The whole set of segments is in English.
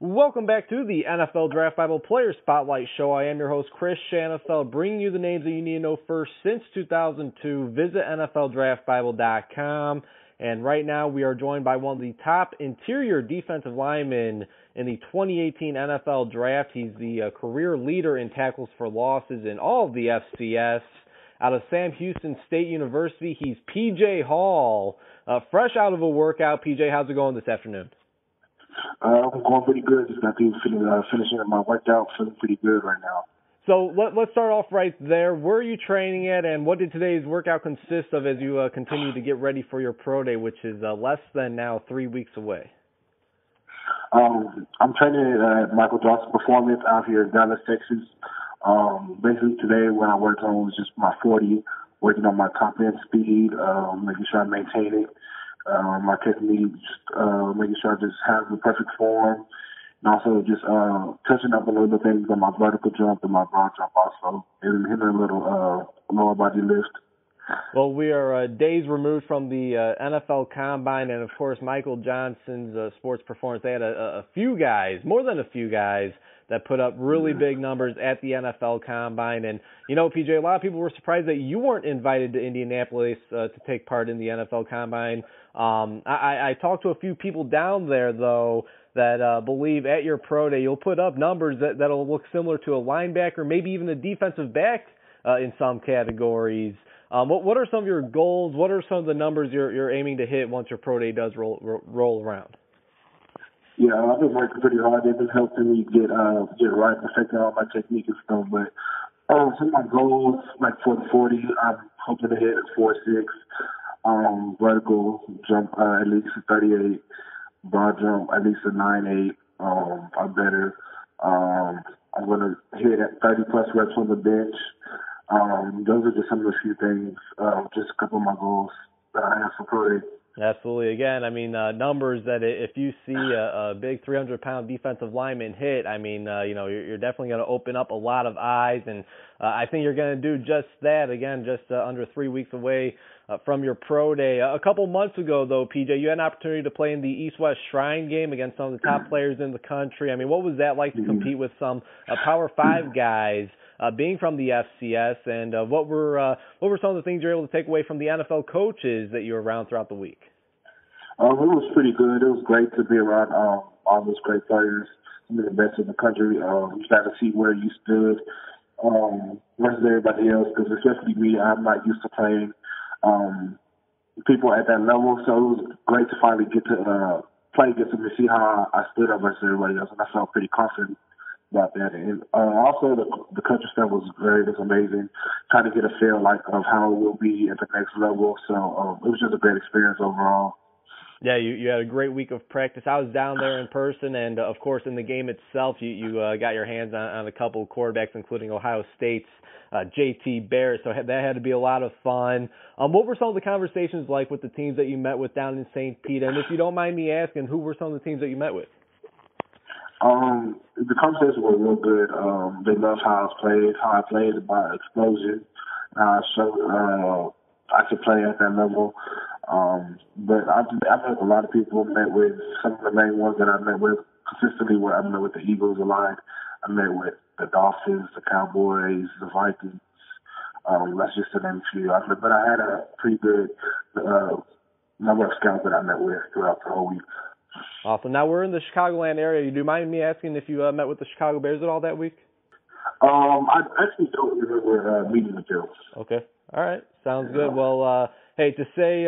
Welcome back to the NFL Draft Bible Player Spotlight Show. I am your host, Chris Shanafelt, bringing you the names that you need to know first since 2002. Visit NFLDraftBible.com. And right now we are joined by one of the top interior defensive linemen in the 2018 NFL Draft. He's the career leader in tackles for losses in all of the FCS. Out of Sam Houston State University, he's P.J. Hall. Fresh out of a workout. P.J., how's it going this afternoon? I'm going pretty good. Just got to finishing my workout. Feeling pretty good right now. So let's start off right there. Where are you training at, and what did today's workout consist of as you continue to get ready for your pro day, which is less than now 3 weeks away? I'm training at Michael Johnson Performance out here in Dallas, Texas. Basically today what I worked on was just my 40, working on my top end speed, making sure I maintain it. My technique, making sure I just have the perfect form, and also just touching up a little bit things on my vertical jump and my broad jump also, and hitting a little lower body lift. Well, we are days removed from the NFL Combine, and of course Michael Johnson's sports performance. They had a few guys, more than a few guys, that put up really big numbers at the NFL Combine. And, you know, PJ, a lot of people were surprised that you weren't invited to Indianapolis to take part in the NFL Combine. I talked to a few people down there, though, that believe at your pro day you'll put up numbers that'll look similar to a linebacker, maybe even a defensive back in some categories. What are some of your goals? What are some of the numbers you're aiming to hit once your pro day does roll around? Yeah, I've been working pretty hard. They've been helping me get right, perfecting all my technique and stuff. But some of my goals, like for the 40, I'm hoping to hit a 4.6, vertical jump at least a 38, broad jump at least a 9.8, or better. I'm going to hit at 30 plus reps on the bench. Those are just some of the few things, just a couple of my goals that I have for pro day. Absolutely. Again, I mean, numbers that if you see a big 300-pound defensive lineman hit, I mean, you're definitely going to open up a lot of eyes, and I think you're going to do just that. Again, just under 3 weeks away from your pro day. A couple months ago, though, PJ, you had an opportunity to play in the East-West Shrine game against some of the top players in the country. I mean, what was that like to compete with some Power 5 guys? Being from the FCS, and what were some of the things you were able to take away from the NFL coaches that you were around throughout the week? It was pretty good. It was great to be around all those great players, some of the best in the country. You got to see where you stood versus everybody else, because especially me, I'm not used to playing people at that level, so it was great to finally get to play against them and see how I stood up versus everybody else, and I felt pretty confident about that. And also the country stuff was great. It was amazing. Trying to get a feel of how it will be at the next level. So it was just a great experience overall. Yeah, you had a great week of practice. I was down there in person, and of course in the game itself, you got your hands on a couple of quarterbacks, including Ohio State's J.T. Barrett. So that had to be a lot of fun. What were some of the conversations like with the teams that you met with down in St. Pete? And if you don't mind me asking, who were some of the teams that you met with? The conversations were real good. They loved how I played about explosion, how I showed I could play at that level. But I met a lot of people. Met with some of the main ones that I met with consistently. Where I met with the Eagles a lot. I met with the Dolphins, the Cowboys, the Vikings. That's just to name a few. But I had a pretty good number of scouts that I met with throughout the whole week. Awesome. Now we're in the Chicagoland area. Do you mind me asking if you met with the Chicago Bears at all that week? I actually don't remember meeting the Bears. Okay. All right. Sounds good. Well, hey, to say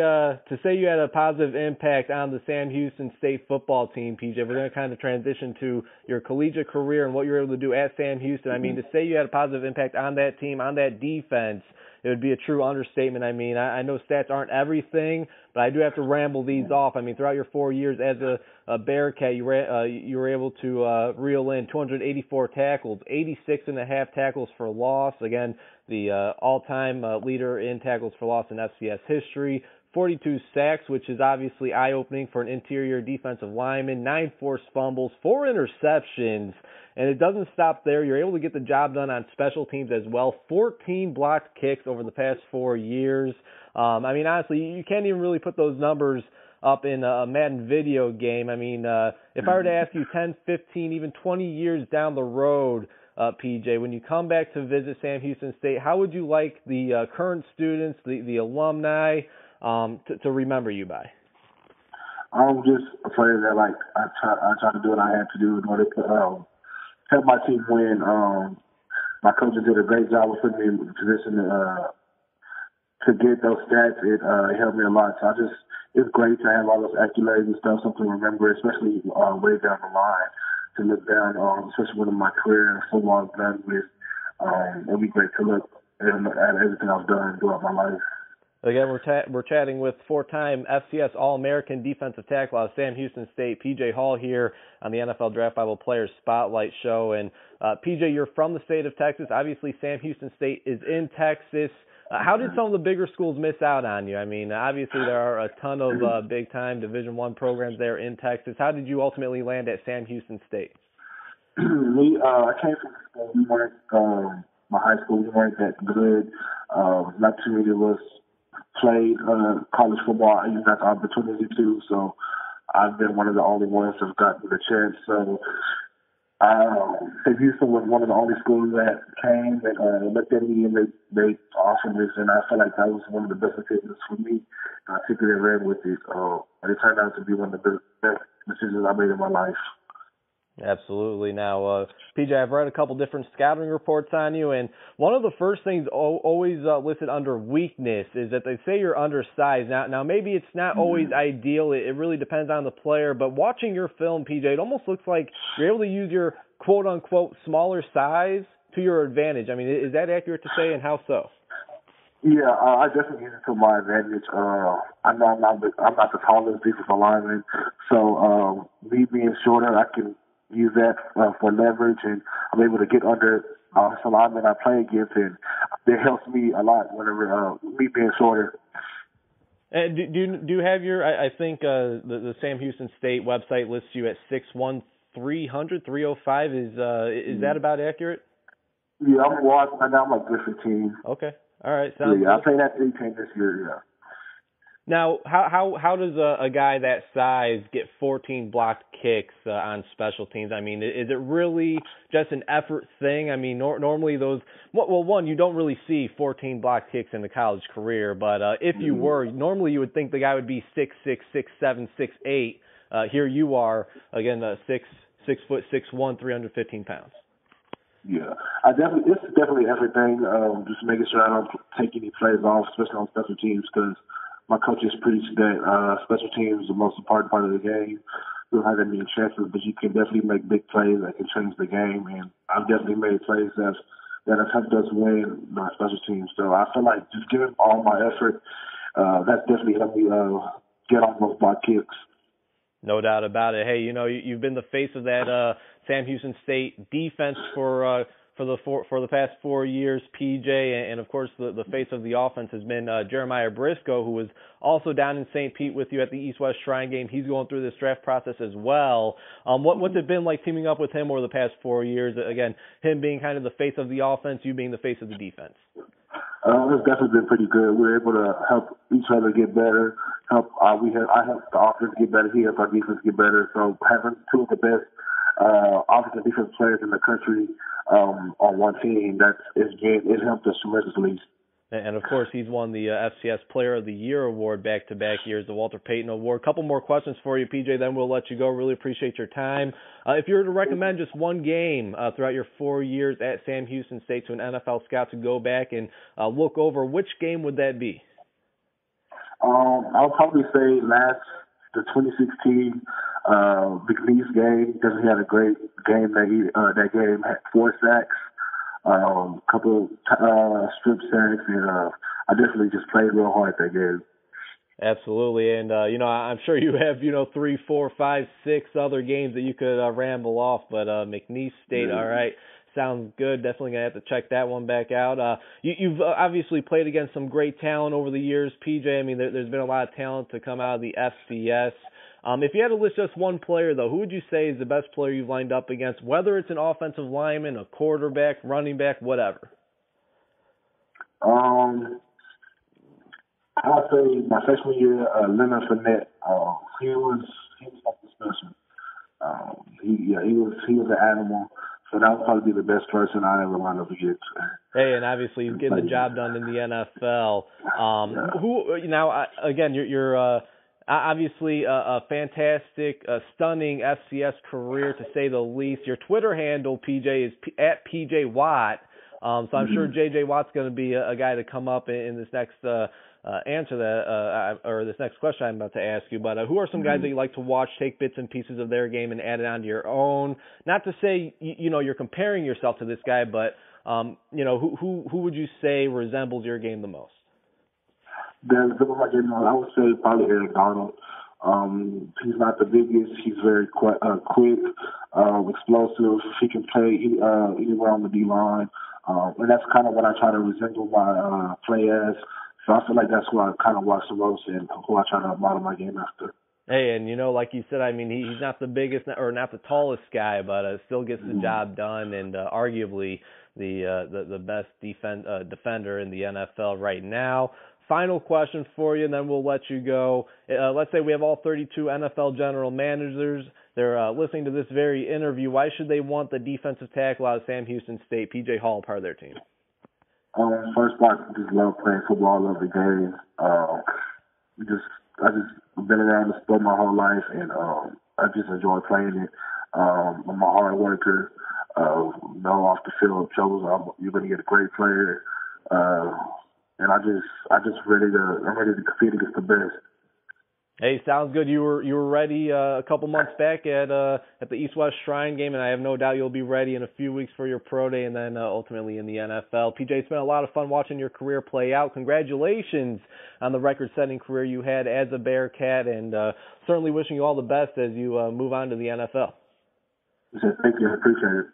you had a positive impact on the Sam Houston State football team, PJ, we're going to kind of transition to your collegiate career and what you were able to do at Sam Houston. I mean, to say you had a positive impact on that team, on that defense, it would be a true understatement. I mean, I know stats aren't everything, but I do have to ramble these off. I mean, throughout your 4 years as a Bearcat, you were able to reel in 284 tackles, 86.5 tackles for loss. Again, the all-time leader in tackles for loss in FCS history. 42 sacks, which is obviously eye-opening for an interior defensive lineman, 9 forced fumbles, 4 interceptions, and it doesn't stop there. You're able to get the job done on special teams as well, 14 blocked kicks over the past 4 years. I mean, honestly, you can't even really put those numbers up in a Madden video game. I mean, if I were to ask you 10, 15, even 20 years down the road, PJ, when you come back to visit Sam Houston State, how would you like the current students, the alumni, to remember you by? I'm just afraid that I try to do what I had to do in order to help my team win. My coaches did a great job of putting me in the position to get those stats. It helped me a lot. So it's great to have all those accolades and stuff, something to remember, especially way down the line, to look down on, especially when my career in football is done with. It'd be great to look at everything I've done throughout my life. Again, we're chatting with four-time FCS All-American defensive tackle out of Sam Houston State, PJ Hall, here on the NFL Draft Bible Players Spotlight Show. And PJ, you're from the state of Texas. Obviously, Sam Houston State is in Texas. How did some of the bigger schools miss out on you? I mean, obviously there are a ton of big-time Division I programs there in Texas. How did you ultimately land at Sam Houston State? I came from school. We weren't, my high school, we weren't that good. Not too many of us played college football. I even got the opportunity to, so I've been one of the only ones that's gotten the chance. So St. Houston was one of the only schools that came and looked at me and they offered this, and I felt like that was one of the best decisions for me. I took it and ran with it. And it turned out to be one of the best decisions I made in my life. Absolutely. Now, PJ, I've read a couple different scouting reports on you, and one of the first things always listed under weakness is that they say you're undersized. Now maybe it's not always ideal. It really depends on the player, but watching your film, PJ, it almost looks like you're able to use your quote-unquote smaller size to your advantage. I mean, is that accurate to say, and how so? Yeah, I definitely use it to my advantage. I know I'm not the tallest defensive lineman, so me being shorter, I can use that for leverage, and I'm able to get under some linemen I play against, and it helps me a lot whenever me being shorter. And do you have your? I think the Sam Houston State website lists you at 6'1", 305. Is that about accurate? Yeah, I'm like 315. Okay, all right, sounds good. I played at 310 this year. Yeah. Now, how does a guy that size get 14 blocked kicks on special teams? I mean, is it really just an effort thing? I mean, normally those one, you don't really see 14 blocked kicks in the college career, but if you were, normally you would think the guy would be 6'6", 6'7", 6'8". Here you are, again, 6'1", 315 pounds. Yeah, it's definitely everything. Just making sure I don't take any plays off, especially on special teams, because my coaches preach that special teams is the most important part of the game. You don't have that many chances, but you can definitely make big plays that can change the game. And I've definitely made plays that have helped us win my special teams. So I feel like just giving all my effort, that's definitely helped me get on those block kicks. No doubt about it. Hey, you've been the face of that Sam Houston State defense for the past 4 years, PJ, and of course the face of the offense has been Jeremiah Briscoe, who was also down in St. Pete with you at the East-West Shrine game. He's going through this draft process as well. What's it been like teaming up with him over the past 4 years? Again, him being kind of the face of the offense, you being the face of the defense. It's definitely been pretty good. We're able to help each other get better. I help the offense get better. He helps our defense get better. So having two of the best offensive and defensive players in the country on one team, it helped us tremendously. And, of course, he's won the FCS Player of the Year award back-to-back years, the Walter Payton Award. A couple more questions for you, PJ, then we'll let you go. Really appreciate your time. If you were to recommend just one game throughout your 4 years at Sam Houston State to an NFL scout to go back and look over, which game would that be? I'll probably say the 2016 McNeese game, because he had a great game. That game had 4 sacks. Couple strip sacks, and I definitely just played real hard that game. Absolutely, and I'm sure you have 3, 4, 5, 6 other games that you could ramble off, but McNeese State, all right, sounds good. Definitely gonna have to check that one back out. You've obviously played against some great talent over the years, PJ. I mean, there's been a lot of talent to come out of the FCS. If you had to list just one player, though, who would you say is the best player you've lined up against, whether it's an offensive lineman, a quarterback, running back, whatever? I'll say my freshman year, Leonard Fournette. He was something special. He was an animal. So that would probably be the best person I ever lined up against. Hey, and obviously he's getting the job done in the NFL. Who now? Again, you're obviously a fantastic, stunning FCS career to say the least. Your Twitter handle, PJ, is at PJ Watt. So I'm sure JJ Watt's going to be a guy to come up in this next answer that or this next question I'm about to ask you. But who are some guys that you like to watch, take bits and pieces of their game and add it onto your own? Not to say you're comparing yourself to this guy, but who would you say resembles your game the most? I would say probably Eric Donald. He's not the biggest. He's very quick, explosive. He can play anywhere on the D line, and that's kind of what I try to resemble my play as. So I feel like that's who I kind of watch the most and who I try to model my game after. Hey, and like you said, I mean, he's not the biggest or not the tallest guy, but still gets the job done, and arguably the best defender in the NFL right now. Final question for you, and then we'll let you go. Let's say we have all 32 NFL general managers. They're listening to this very interview. Why should they want the defensive tackle out of Sam Houston State, P.J. Hall, part of their team? First part, I just love playing football. I love the game. I just been around the sport my whole life, and I just enjoy playing it. I'm a hard worker. Off the field shows you're going to get a great player. And I'm ready to compete against the best. Hey, sounds good. You were ready a couple months back at the East-West Shrine game, and I have no doubt you'll be ready in a few weeks for your pro day and then ultimately in the NFL. PJ, it's been a lot of fun watching your career play out. Congratulations on the record-setting career you had as a Bearcat, and certainly wishing you all the best as you move on to the NFL. Thank you. I appreciate it.